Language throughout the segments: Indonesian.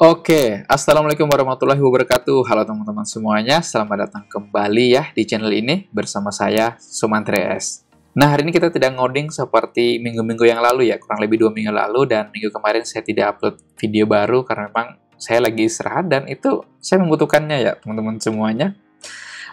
Oke, Assalamualaikum warahmatullahi wabarakatuh. Halo teman-teman semuanya, selamat datang kembali ya di channel ini bersama saya, Sumantri S. Nah, hari ini kita tidak ngoding seperti minggu-minggu yang lalu ya, kurang lebih 2 minggu lalu, dan minggu kemarin saya tidak upload video baru karena memang saya lagi istirahat dan itu saya membutuhkannya ya teman-teman semuanya.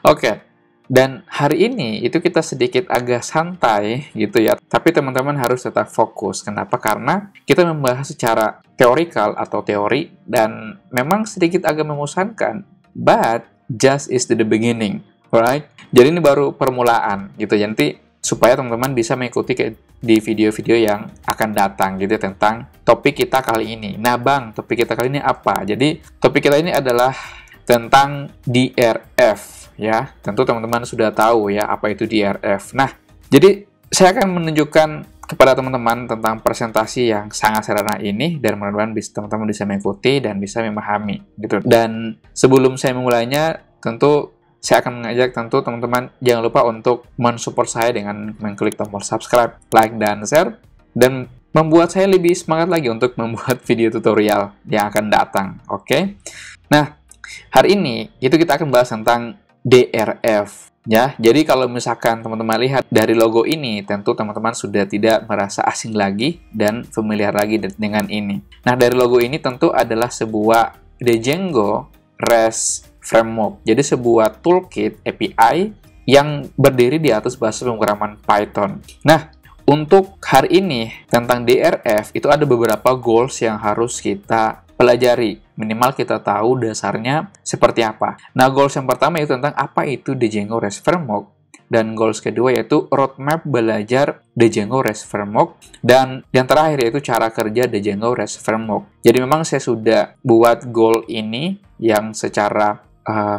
Oke, dan hari ini itu kita sedikit agak santai gitu ya, tapi teman-teman harus tetap fokus. Kenapa? Karena kita membahas secara teorikal atau teori dan memang sedikit agak membosankan, but just is the beginning, right? Jadi ini baru permulaan gitu ya, nanti supaya teman-teman bisa mengikuti di video-video yang akan datang gitu ya, tentang topik kita kali ini. Nah bang, topik kita kali ini apa? Jadi topik kita ini adalah tentang DRF ya. Tentu teman-teman sudah tahu ya apa itu DRF. Nah, jadi saya akan menunjukkan kepada teman-teman tentang presentasi yang sangat sederhana ini dan mudah-mudahan teman-teman bisa mengikuti dan bisa memahami gitu. Dan sebelum saya memulainya, tentu saya akan mengajak tentu teman-teman jangan lupa untuk mensupport saya dengan mengklik tombol subscribe, like, dan share dan membuat saya lebih semangat lagi untuk membuat video tutorial yang akan datang. Oke? Nah, hari ini itu kita akan bahas tentang DRF ya. Jadi kalau misalkan teman-teman lihat dari logo ini, tentu teman-teman sudah tidak merasa asing lagi dan familiar lagi dengan ini. Nah, dari logo ini tentu adalah sebuah Django REST Framework. Jadi sebuah toolkit API yang berdiri di atas bahasa pemrograman Python. Nah, untuk hari ini tentang DRF itu ada beberapa goals yang harus kita pelajari. Minimal kita tahu dasarnya seperti apa. Nah, goals yang pertama itu tentang apa itu Django REST Framework. Dan goals kedua yaitu roadmap belajar Django REST Framework. Dan yang terakhir yaitu cara kerja Django REST Framework. Jadi memang saya sudah buat goal ini yang secara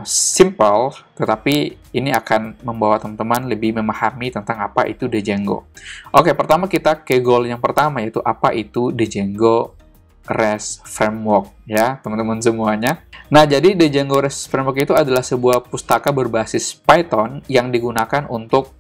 simple, tetapi ini akan membawa teman-teman lebih memahami tentang apa itu Django. Oke, pertama kita ke goal yang pertama yaitu apa itu Django REST Framework ya teman-teman semuanya. Nah, jadi Django REST Framework itu adalah sebuah pustaka berbasis Python yang digunakan untuk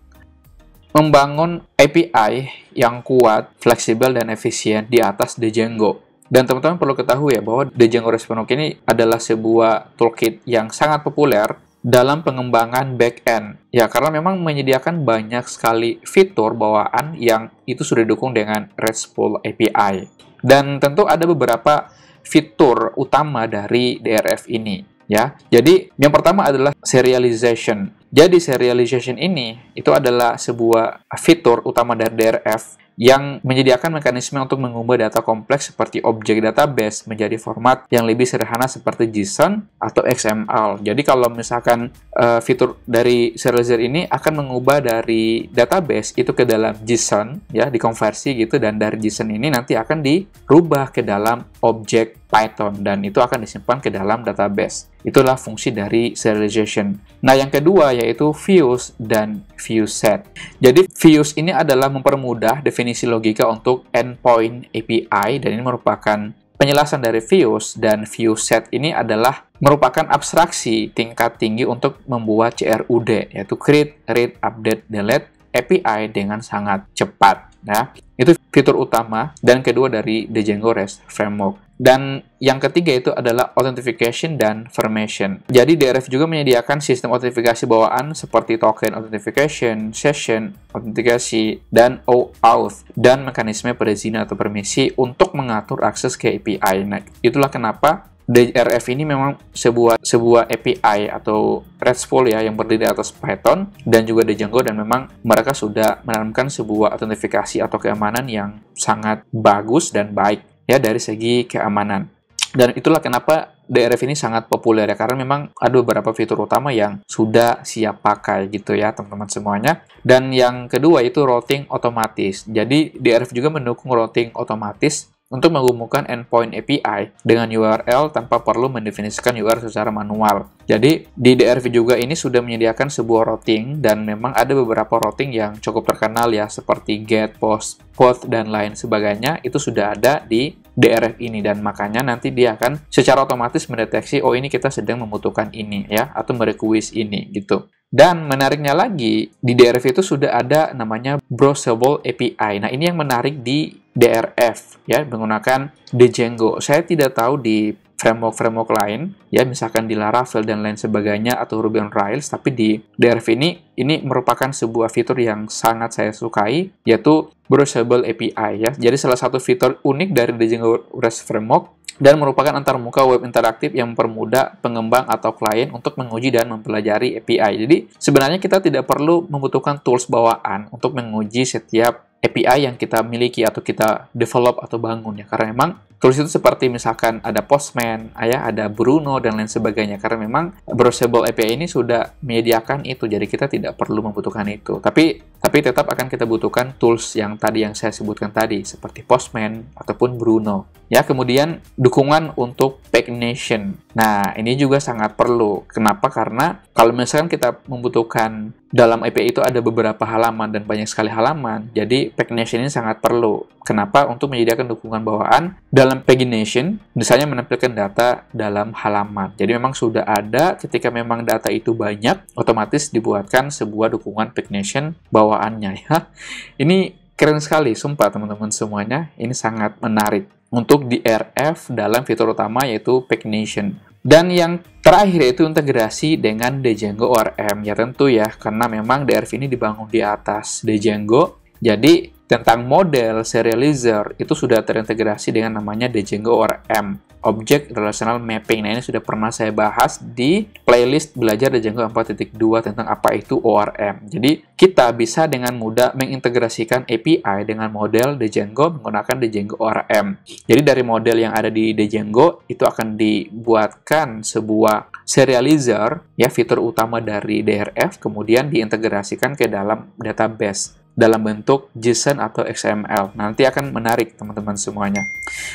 membangun API yang kuat, fleksibel, dan efisien di atas Django. Dan teman-teman perlu ketahui ya bahwa Django REST Framework ini adalah sebuah toolkit yang sangat populer dalam pengembangan back-end. Ya, karena memang menyediakan banyak sekali fitur bawaan yang itu sudah didukung dengan RESTful API. Dan tentu ada beberapa fitur utama dari DRF ini ya. Jadi yang pertama adalah serialization. Jadi serialization ini itu adalah sebuah fitur utama dari DRF yang menyediakan mekanisme untuk mengubah data kompleks seperti objek database menjadi format yang lebih sederhana seperti JSON atau XML. Jadi kalau misalkan fitur dari serializer ini akan mengubah dari database itu ke dalam JSON ya, dikonversi gitu, dan dari JSON ini nanti akan dirubah ke dalam objek Python dan itu akan disimpan ke dalam database. Itulah fungsi dari serialization. Nah, yang kedua yaitu views dan viewset. Jadi views ini adalah mempermudah definisi logika untuk endpoint API dan ini merupakan penjelasan dari views, dan viewset ini adalah merupakan abstraksi tingkat tinggi untuk membuat CRUD yaitu create, read, update, delete API dengan sangat cepat ya. Itu fitur utama dan kedua dari Django REST Framework. Dan yang ketiga itu adalah authentication dan formation. Jadi DRF juga menyediakan sistem autentikasi bawaan seperti token authentication, session autentikasi, dan OAuth, dan mekanisme perizinan atau permisi untuk mengatur akses ke API. Nah, itulah kenapa DRF ini memang sebuah API atau RESTful ya yang berdiri atas Python dan juga Django, dan memang mereka sudah menanamkan sebuah autentifikasi atau keamanan yang sangat bagus dan baik ya dari segi keamanan. Dan itulah kenapa DRF ini sangat populer ya, karena memang ada beberapa fitur utama yang sudah siap pakai gitu ya teman-teman semuanya. Dan yang kedua itu routing otomatis. Jadi DRF juga mendukung routing otomatis untuk menghubungkan endpoint API dengan URL tanpa perlu mendefinisikan URL secara manual. Jadi, di DRF juga ini sudah menyediakan sebuah routing, dan memang ada beberapa routing yang cukup terkenal ya, seperti GET, POST, POTH, dan lain sebagainya, itu sudah ada di DRF ini, dan makanya nanti dia akan secara otomatis mendeteksi, oh ini kita sedang membutuhkan ini ya, atau merequest ini gitu. Dan menariknya lagi, di DRF itu sudah ada namanya Browsable API. Nah, ini yang menarik di DRF, ya, menggunakan Django. Saya tidak tahu di framework-framework lain, ya misalkan di Laravel dan lain sebagainya atau Ruby on Rails, tapi di DRF ini merupakan sebuah fitur yang sangat saya sukai, yaitu Browsable API ya. Jadi salah satu fitur unik dari Django REST Framework dan merupakan antarmuka web interaktif yang mempermudah pengembang atau klien untuk menguji dan mempelajari API. Jadi sebenarnya kita tidak perlu membutuhkan tools bawaan untuk menguji setiap API yang kita miliki atau kita develop atau bangun ya, karena memang tools itu seperti misalkan ada Postman, ada Bruno dan lain sebagainya, karena memang Browsable API ini sudah menyediakan itu, jadi kita tidak perlu membutuhkan itu. Tapi tetap akan kita butuhkan tools yang tadi yang saya sebutkan tadi seperti Postman ataupun Bruno. Ya, kemudian dukungan untuk pagination. Nah, ini juga sangat perlu. Kenapa? Karena kalau misalkan kita membutuhkan dalam API itu ada beberapa halaman dan banyak sekali halaman, jadi pagination ini sangat perlu. Kenapa? Untuk menyediakan dukungan bawaan dalam pagination, misalnya menampilkan data dalam halaman. Jadi memang sudah ada, ketika memang data itu banyak, otomatis dibuatkan sebuah dukungan pagination bawaannya ya. Ini keren sekali, sumpah teman-teman semuanya. Ini sangat menarik untuk DRF dalam fitur utama yaitu pagination. Dan yang terakhir yaitu integrasi dengan Django ORM. Ya tentu ya, karena memang DRF ini dibangun di atas Django. Jadi tentang model serializer itu sudah terintegrasi dengan namanya Django ORM, Object Relational Mapping. Nah, ini sudah pernah saya bahas di playlist belajar Django 4.2 tentang apa itu ORM. Jadi, kita bisa dengan mudah mengintegrasikan API dengan model Django menggunakan Django ORM. Jadi, dari model yang ada di Django, itu akan dibuatkan sebuah serializer, ya fitur utama dari DRF, kemudian diintegrasikan ke dalam database dalam bentuk JSON atau XML. Nanti akan menarik teman-teman semuanya.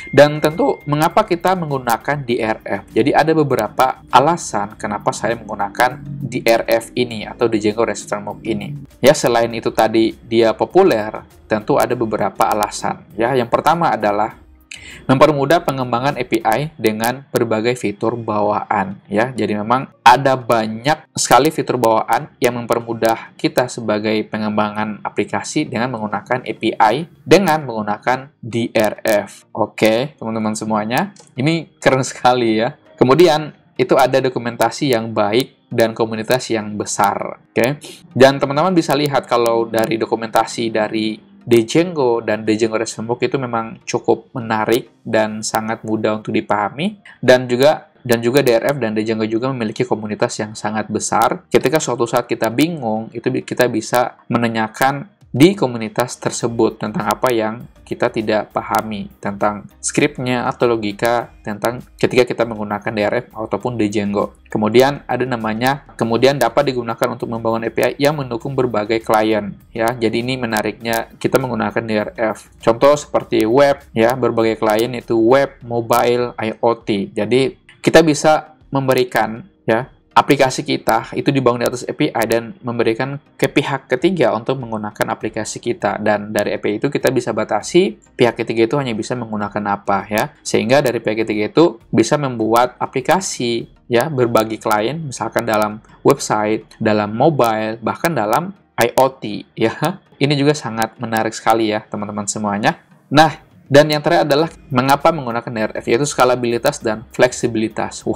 Dan tentu mengapa kita menggunakan DRF? Jadi ada beberapa alasan kenapa saya menggunakan DRF ini atau Django REST Framework ini. Ya, selain itu tadi dia populer, tentu ada beberapa alasan. Ya, yang pertama adalah mempermudah pengembangan API dengan berbagai fitur bawaan ya. Jadi memang ada banyak sekali fitur bawaan yang mempermudah kita sebagai pengembangan aplikasi dengan menggunakan API dengan menggunakan DRF. Oke, teman-teman semuanya, ini keren sekali ya. Kemudian itu ada dokumentasi yang baik dan komunitas yang besar. Oke. Dan teman-teman bisa lihat kalau dari dokumentasi dari Django dan Django REST Framework itu memang cukup menarik dan sangat mudah untuk dipahami, dan juga DRF dan Django juga memiliki komunitas yang sangat besar. Ketika suatu saat kita bingung, itu kita bisa menanyakan di komunitas tersebut tentang apa yang kita tidak pahami, tentang skripnya atau logika, tentang ketika kita menggunakan DRF ataupun Django. Kemudian kemudian dapat digunakan untuk membangun API yang mendukung berbagai klien ya. Jadi ini menariknya kita menggunakan DRF. Contoh seperti web ya, berbagai klien itu web, mobile, IoT. Jadi kita bisa memberikan ya aplikasi kita itu dibangun di atas API dan memberikan ke pihak ketiga untuk menggunakan aplikasi kita, dan dari API itu kita bisa batasi pihak ketiga itu hanya bisa menggunakan apa ya, sehingga dari pihak ketiga itu bisa membuat aplikasi ya berbagi klien, misalkan dalam website, dalam mobile, bahkan dalam IoT ya. Ini juga sangat menarik sekali ya teman-teman semuanya. Nah, dan yang terakhir adalah mengapa menggunakan DRF, yaitu skalabilitas dan fleksibilitas.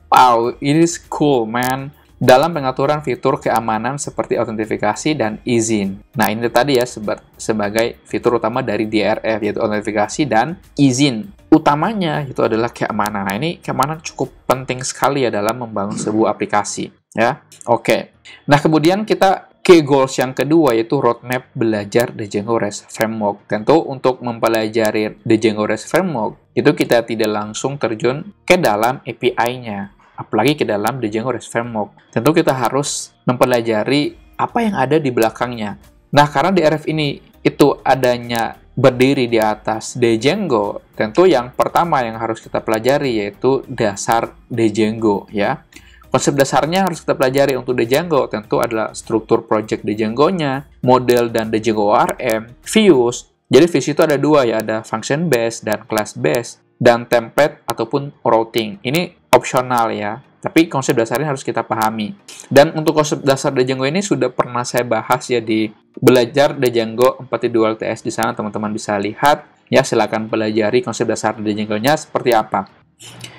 Wow, it is cool, man. Dalam pengaturan fitur keamanan seperti autentifikasi dan izin. Nah, ini tadi ya sebagai fitur utama dari DRF, yaitu autentifikasi dan izin. Utamanya itu adalah keamanan. Nah, ini keamanan cukup penting sekali ya dalam membangun sebuah aplikasi. Ya, oke. Nah, kemudian kita key goals yang kedua yaitu roadmap belajar Django REST Framework. Tentu untuk mempelajari Django REST Framework, itu kita tidak langsung terjun ke dalam API-nya, apalagi ke dalam Django REST Framework. Tentu kita harus mempelajari apa yang ada di belakangnya. Nah, karena DRF ini itu adanya berdiri di atas Django, tentu yang pertama yang harus kita pelajari yaitu dasar Django ya. Konsep dasarnya harus kita pelajari untuk Django, tentu adalah struktur project Django-nya, model dan Django ORM, views. Jadi views itu ada dua ya, ada function based dan class based, dan template ataupun routing. Ini opsional ya, tapi konsep dasarnya harus kita pahami. Dan untuk konsep dasar Django ini sudah pernah saya bahas ya di belajar Django 4.2 LTS. Di sana teman-teman bisa lihat ya, silakan pelajari konsep dasar Django-nya seperti apa.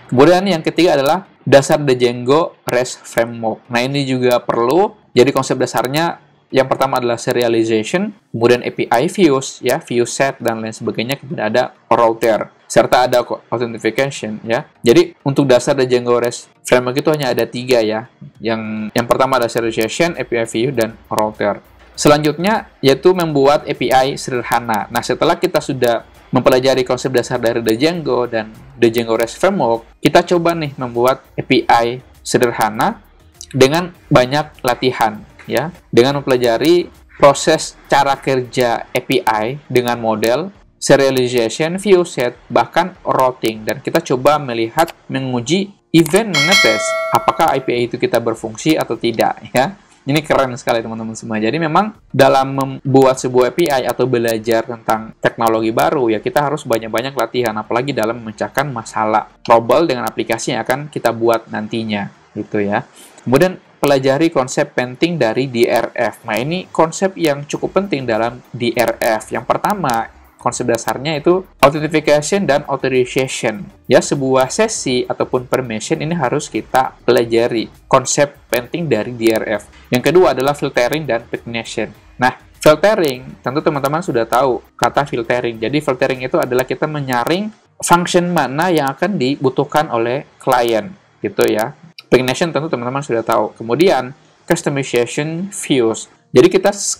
Kemudian yang ketiga adalah dasar Django REST Framework. Nah, ini juga perlu. Jadi konsep dasarnya yang pertama adalah serialization, kemudian API views, ya, view set dan lain sebagainya, kemudian ada router, serta ada authentication, ya. Jadi untuk dasar Django REST Framework itu hanya ada 3 ya. Yang pertama adalah serialization, API view dan router. Selanjutnya yaitu membuat API sederhana. Nah, setelah kita sudah mempelajari konsep dasar dari Django dan Django REST Framework, kita coba nih membuat API sederhana dengan banyak latihan, ya, dengan mempelajari proses cara kerja API dengan model, serialization, view set, bahkan routing, dan kita coba melihat, menguji, event mengetes apakah API itu kita berfungsi atau tidak, ya. Ini keren sekali teman-teman semua. Jadi memang dalam membuat sebuah API atau belajar tentang teknologi baru, ya kita harus banyak-banyak latihan, apalagi dalam memecahkan masalah trouble dengan aplikasi yang akan kita buat nantinya, gitu ya. Kemudian pelajari konsep penting dari DRF. Nah, ini konsep yang cukup penting dalam DRF. Yang pertama, konsep dasarnya itu authentication dan authorization. Ya, sebuah sesi ataupun permission ini harus kita pelajari konsep penting dari DRF. Yang kedua adalah filtering dan pagination. Nah, filtering, tentu teman-teman sudah tahu kata filtering. Jadi, filtering itu adalah kita menyaring function mana yang akan dibutuhkan oleh klien, gitu ya. Pagination tentu teman-teman sudah tahu. Kemudian, customization views. Jadi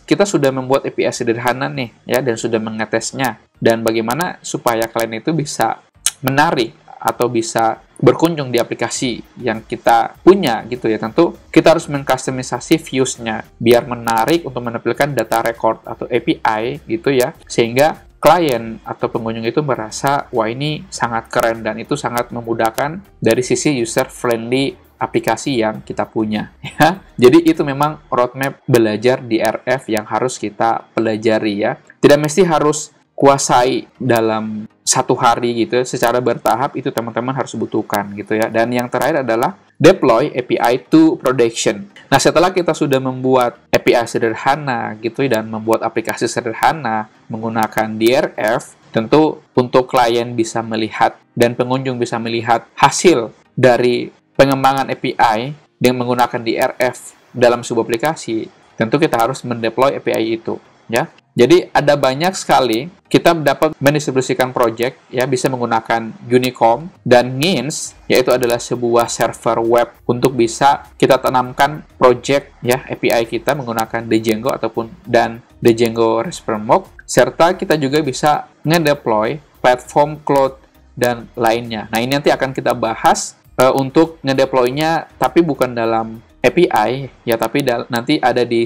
kita sudah membuat API sederhana nih, ya, dan sudah mengetesnya. Dan bagaimana supaya klien itu bisa menarik atau bisa berkunjung di aplikasi yang kita punya, gitu ya. Tentu kita harus mengkustomisasi views-nya biar menarik untuk menampilkan data record atau API, gitu ya, sehingga klien atau pengunjung itu merasa, wah ini sangat keren dan itu sangat memudahkan dari sisi user friendly aplikasi yang kita punya, ya. Jadi itu memang roadmap belajar DRF yang harus kita pelajari, ya. Tidak mesti harus kuasai dalam satu hari gitu, secara bertahap itu teman-teman harus butuhkan, gitu ya. Dan yang terakhir adalah deploy API to production. Nah, setelah kita sudah membuat API sederhana gitu dan membuat aplikasi sederhana menggunakan DRF, tentu untuk klien bisa melihat dan pengunjung bisa melihat hasil dari pengembangan API dengan menggunakan DRF dalam sebuah aplikasi, tentu kita harus mendeploy API itu, ya. Jadi ada banyak sekali kita dapat mendistribusikan project, ya, bisa menggunakan Unicom dan Ngins, yaitu adalah sebuah server web untuk bisa kita tanamkan project, ya, API kita menggunakan Django dan Django REST Framework, serta kita juga bisa ngedeploy platform cloud dan lainnya. Nah, ini nanti akan kita bahas untuk ngedeploy-nya, tapi bukan dalam API, ya, tapi nanti ada di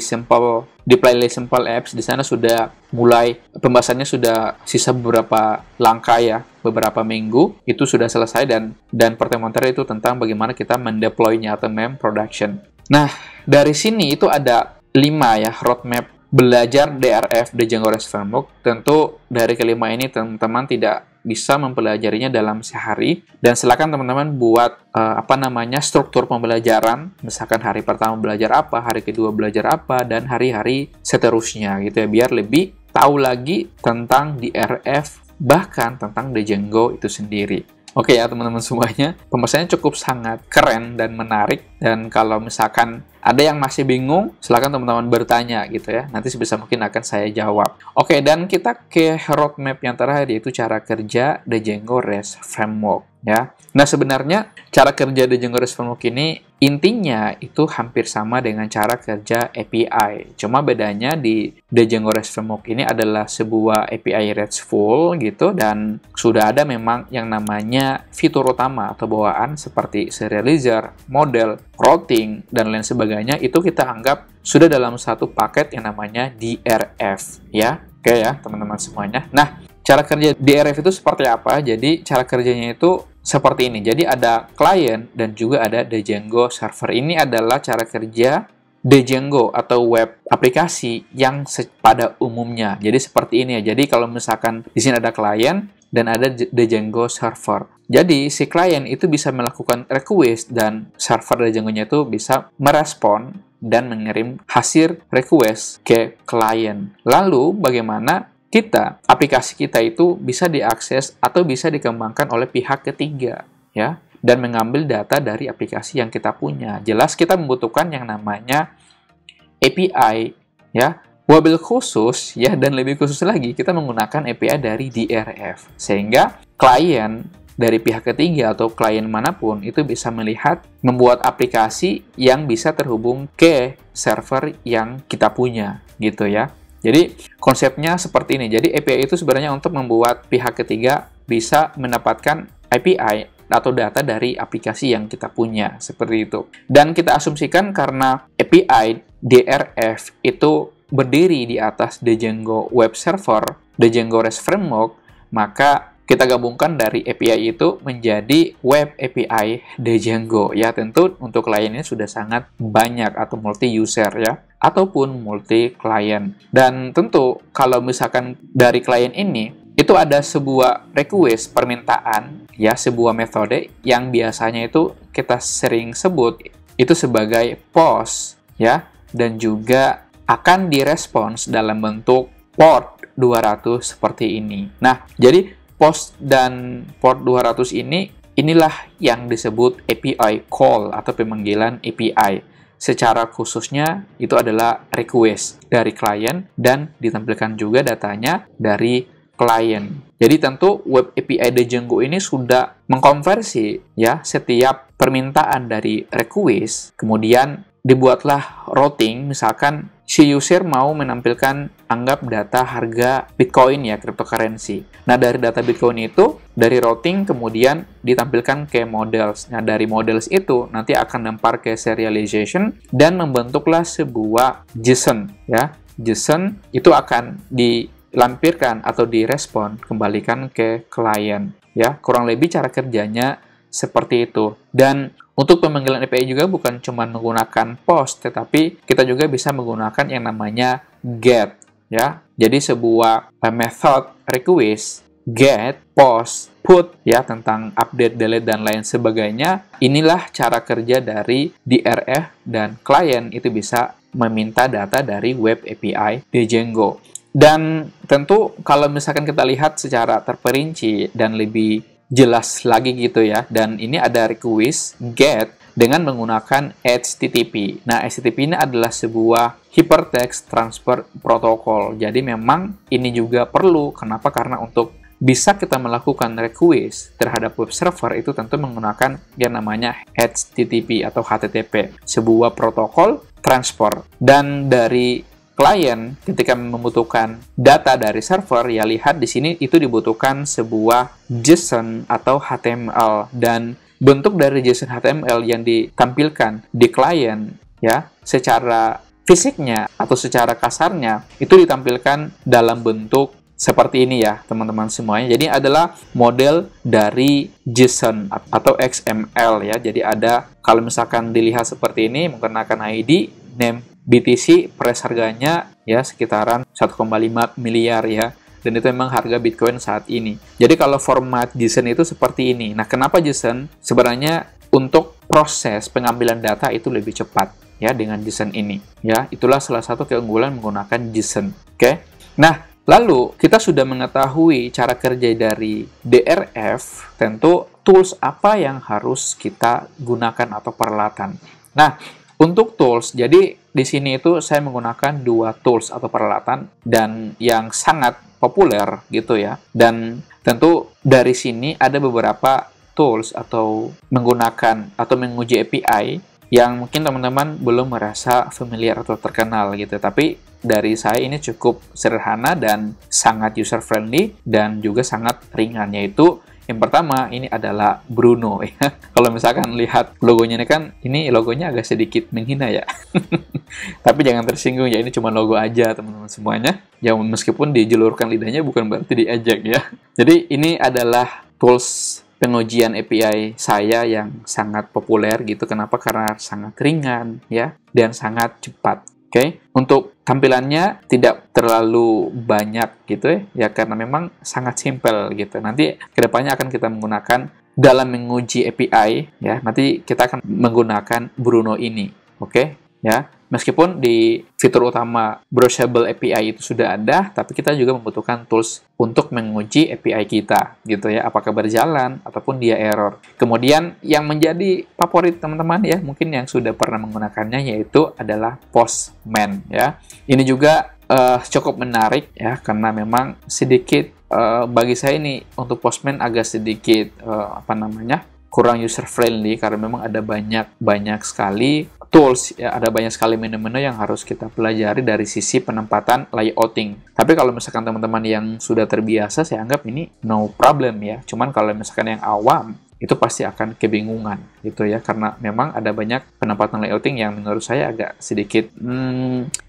playlist Simple Apps. Di sana sudah mulai pembahasannya, sudah sisa beberapa langkah, ya, beberapa minggu itu sudah selesai, dan pertemuan terakhir itu tentang bagaimana kita mendeploy-nya atau production. Nah, dari sini itu ada 5 ya roadmap belajar DRF Django REST Framework. Tentu dari kelima ini teman-teman tidak bisa mempelajarinya dalam sehari, dan silakan teman-teman buat struktur pembelajaran, misalkan hari pertama belajar apa, hari kedua belajar apa, dan hari-hari seterusnya, gitu ya, biar lebih tahu lagi tentang DRF, bahkan tentang Django itu sendiri. Oke ya teman-teman semuanya, pembahasannya cukup sangat keren dan menarik, dan kalau misalkan ada yang masih bingung, silakan teman-teman bertanya, gitu ya. Nanti sebisa mungkin akan saya jawab. Oke, dan kita ke roadmap yang terakhir, yaitu cara kerja Django REST Framework, ya. Nah, sebenarnya cara kerja Django REST Framework ini intinya itu hampir sama dengan cara kerja API. Cuma bedanya di Django REST Framework ini adalah sebuah API RESTful, gitu, dan sudah ada memang yang namanya fitur utama atau bawaan seperti serializer, model, routing, dan lain sebagainya. Itu kita anggap sudah dalam satu paket yang namanya DRF, ya. Oke ya teman-teman semuanya. Nah, cara kerja DRF itu seperti apa? Jadi cara kerjanya itu seperti ini. Jadi ada client dan juga ada Django server. Ini adalah cara kerja Django atau web aplikasi yang pada umumnya. Jadi seperti ini ya. Jadi kalau misalkan di sini ada client dan ada Django server. Jadi si klien itu bisa melakukan request dan server Django-nya itu bisa merespon dan mengirim hasil request ke klien. Lalu bagaimana aplikasi kita itu bisa diakses atau bisa dikembangkan oleh pihak ketiga, ya. dan mengambil data dari aplikasi yang kita punya. Jelas kita membutuhkan yang namanya API, ya. Wabil khusus, ya, dan lebih khusus lagi, kita menggunakan API dari DRF. Sehingga klien dari pihak ketiga atau klien manapun itu bisa melihat, membuat aplikasi yang bisa terhubung ke server yang kita punya, gitu ya. Jadi, konsepnya seperti ini. Jadi, API itu sebenarnya untuk membuat pihak ketiga bisa mendapatkan API atau data dari aplikasi yang kita punya, seperti itu. Dan kita asumsikan karena API DRF itu berdiri di atas Django Web Server, Django REST Framework, maka kita gabungkan dari API itu menjadi Web API Django. Ya, tentu untuk klien ini sudah sangat banyak atau multi-user ya, ataupun multi-client. Dan tentu kalau misalkan dari klien ini, itu ada sebuah request, permintaan, ya, sebuah metode yang biasanya itu kita sering sebut itu sebagai POST, ya, dan juga akan direspons dalam bentuk port 200 seperti ini. Nah, jadi POST dan port 200 inilah yang disebut API call atau pemanggilan API. Secara khususnya itu adalah request dari klien dan ditampilkan juga datanya dari klien. Jadi tentu Web API Django ini sudah mengkonversi ya setiap permintaan dari request, kemudian dibuatlah routing, misalkan si user mau menampilkan anggap data harga Bitcoin ya, cryptocurrency. Nah, dari data Bitcoin itu, dari routing kemudian ditampilkan ke models. Nah, dari models itu nanti akan lempar ke serialization dan membentuklah sebuah JSON ya. JSON itu akan dilampirkan atau direspon kembalikan ke klien ya. Kurang lebih cara kerjanya seperti itu. Dan untuk pemanggilan API juga bukan cuma menggunakan POST, tetapi kita juga bisa menggunakan yang namanya GET ya. Jadi sebuah method request, GET, POST, PUT ya, tentang update, delete dan lain sebagainya. Inilah cara kerja dari DRF dan klien itu bisa meminta data dari Web API Django. Dan tentu kalau misalkan kita lihat secara terperinci dan lebih jelas lagi gitu ya, dan ini ada request GET dengan menggunakan HTTP. Nah, HTTP ini adalah sebuah Hypertext Transfer Protocol. Jadi memang ini juga perlu. Kenapa? Karena untuk bisa kita melakukan request terhadap web server itu tentu menggunakan yang namanya HTTP atau HTTP, sebuah protokol transfer. Dan dari klien ketika membutuhkan data dari server, ya lihat di sini itu dibutuhkan sebuah JSON atau HTML, dan bentuk dari JSON HTML yang ditampilkan di klien ya secara fisiknya atau secara kasarnya itu ditampilkan dalam bentuk seperti ini ya teman-teman semuanya. Jadi adalah model dari JSON atau XML ya. Jadi ada, kalau misalkan dilihat seperti ini menggunakan ID, name, BTC, price harganya ya sekitaran 1,5 miliar ya. Dan itu memang harga Bitcoin saat ini. Jadi kalau format JSON itu seperti ini. Nah, kenapa JSON? Sebenarnya untuk proses pengambilan data itu lebih cepat ya dengan JSON ini. Ya, itulah salah satu keunggulan menggunakan JSON. Oke. Nah, lalu kita sudah mengetahui cara kerja dari DRF, tentu tools apa yang harus kita gunakan atau peralatan. Nah, untuk tools, jadi di sini itu saya menggunakan dua tools atau peralatan dan yang sangat populer gitu ya. Dan tentu dari sini ada beberapa tools atau menggunakan atau menguji API yang mungkin teman-teman belum merasa familiar atau terkenal gitu. Tapi dari saya ini cukup sederhana dan sangat user friendly dan juga sangat ringan, yaitu yang pertama ini adalah Bruno ya. Kalau misalkan lihat logonya ini kan, ini logonya agak sedikit menghina ya. Tapi jangan tersinggung ya, ini cuma logo aja teman-teman semuanya. Ya meskipun dijulurkan lidahnya bukan berarti diejek ya. Jadi ini adalah tools pengujian API saya yang sangat populer gitu. Kenapa? Karena sangat ringan ya dan sangat cepat. Oke, untuk tampilannya tidak terlalu banyak gitu ya karena memang sangat simple gitu. Nanti kedepannya akan kita menggunakan dalam menguji API ya. Nanti kita akan menggunakan Bruno ini, oke ya. Meskipun di fitur utama Browsable API itu sudah ada, tapi kita juga membutuhkan tools untuk menguji API kita, gitu ya, apakah berjalan ataupun dia error. Kemudian yang menjadi favorit teman-teman ya, mungkin yang sudah pernah menggunakannya, yaitu adalah Postman ya. Ini juga cukup menarik ya, karena memang sedikit bagi saya ini untuk Postman agak sedikit kurang user friendly, karena memang ada banyak sekali tools ya, ada banyak sekali menu-menu yang harus kita pelajari dari sisi penempatan layouting. Tapi kalau misalkan teman-teman yang sudah terbiasa, saya anggap ini no problem ya. Cuman kalau misalkan yang awam, itu pasti akan kebingungan gitu ya, karena memang ada banyak penempatan layouting yang menurut saya agak sedikit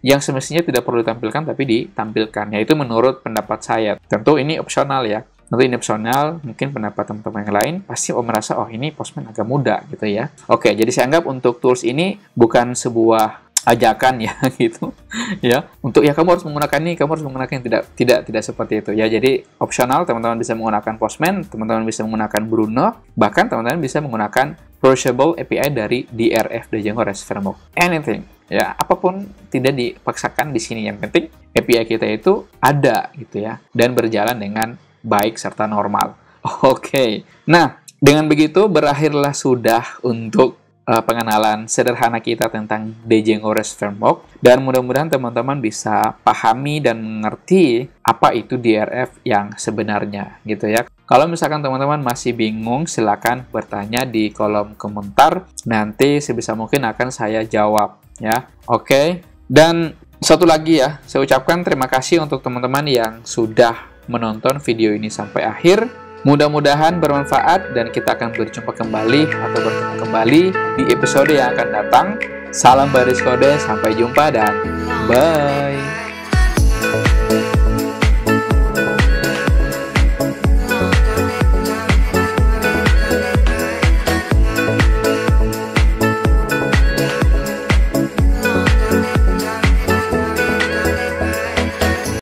yang semestinya tidak perlu ditampilkan tapi ditampilkan, yaitu menurut pendapat saya. Tentu ini opsional ya. Tentu ini opsional, mungkin pendapat teman-teman yang lain pasti merasa, oh ini Postman agak mudah gitu ya. Oke, jadi saya anggap untuk tools ini bukan sebuah ajakan ya gitu ya, untuk ya kamu harus menggunakan ini, kamu harus menggunakan ini. Tidak seperti itu ya. Jadi opsional, teman-teman bisa menggunakan Postman, teman-teman bisa menggunakan Bruno, bahkan teman-teman bisa menggunakan Browsable API dari DRF, Django REST Framework, anything ya, apapun tidak dipaksakan di sini. Yang penting API kita itu ada gitu ya, dan berjalan dengan baik serta normal. Oke. Nah, dengan begitu berakhirlah sudah untuk pengenalan sederhana kita tentang Django REST Framework, dan mudah-mudahan teman-teman bisa pahami dan mengerti apa itu DRF yang sebenarnya gitu ya. Kalau misalkan teman-teman masih bingung, silakan bertanya di kolom komentar, nanti sebisa mungkin akan saya jawab ya. Oke. Dan satu lagi ya, saya ucapkan terima kasih untuk teman-teman yang sudah menonton video ini sampai akhir. Mudah-mudahan bermanfaat dan kita akan berjumpa kembali atau bertemu kembali di episode yang akan datang. Salam baris kode, sampai jumpa dan bye.